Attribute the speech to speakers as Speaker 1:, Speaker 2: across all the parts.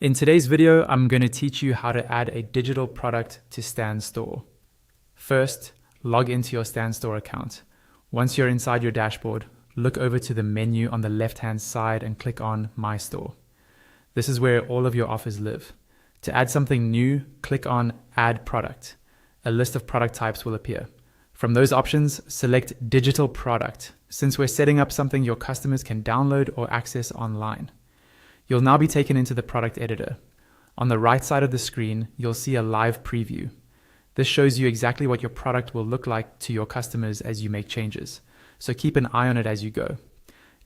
Speaker 1: In today's video, I'm going to teach you how to add a digital product to Stan Store. First, log into your Stan Store account. Once you're inside your dashboard, look over to the menu on the left-hand side and click on My Store. This is where all of your offers live. To add something new, click on Add Product. A list of product types will appear. From those options, select Digital Product, since we're setting up something your customers can download or access online. You'll now be taken into the product editor. On the right side of the screen, you'll see a live preview. This shows you exactly what your product will look like to your customers as you make changes, so keep an eye on it as you go.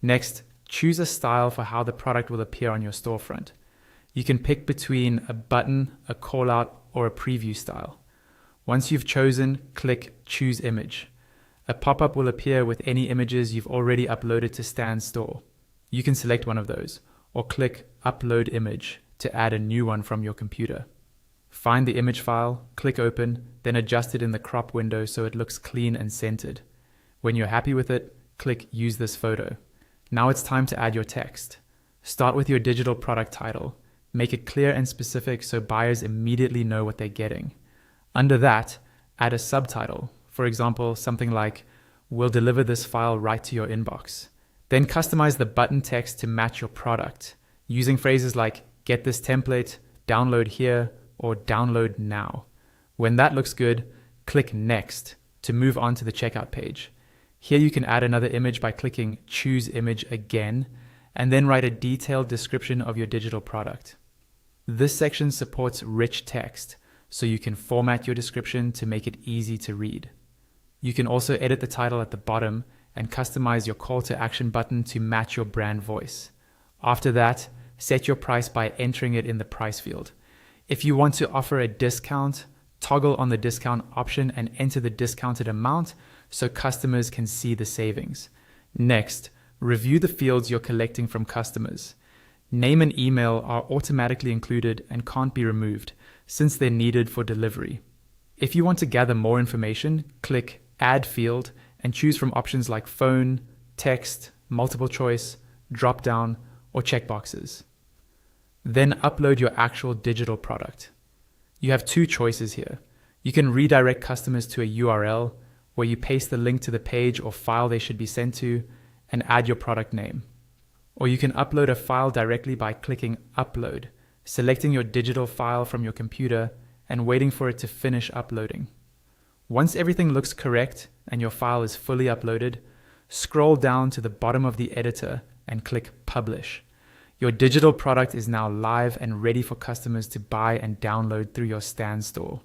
Speaker 1: Next, choose a style for how the product will appear on your storefront. You can pick between a button, a callout, or a preview style. Once you've chosen, click Choose Image. A pop-up will appear with any images you've already uploaded to Stan Store. You can select one of those, or click Upload Image to add a new one from your computer. Find the image file, click Open, then adjust it in the crop window so it looks clean and centered. When you're happy with it, click Use this photo. Now it's time to add your text. Start with your digital product title. Make it clear and specific so buyers immediately know what they're getting. Under that, add a subtitle. For example, something like, "We'll deliver this file right to your inbox." Then customize the button text to match your product, using phrases like "Get this template," "Download here," or "Download now." When that looks good, click Next to move on to the checkout page. Here you can add another image by clicking Choose Image again, and then write a detailed description of your digital product. This section supports rich text, so you can format your description to make it easy to read. You can also edit the title at the bottom and customize your call to action button to match your brand voice. After that, set your price by entering it in the price field. If you want to offer a discount, toggle on the discount option and enter the discounted amount so customers can see the savings. Next, review the fields you're collecting from customers. Name and email are automatically included and can't be removed since they're needed for delivery. If you want to gather more information, click Add Field and choose from options like phone, text, multiple choice, drop-down, or checkboxes. Then upload your actual digital product. You have two choices here. You can redirect customers to a URL where you paste the link to the page or file they should be sent to and add your product name. Or you can upload a file directly by clicking Upload, selecting your digital file from your computer and waiting for it to finish uploading. Once everything looks correct and your file is fully uploaded, scroll down to the bottom of the editor and click Publish. Your digital product is now live and ready for customers to buy and download through your Stan Store.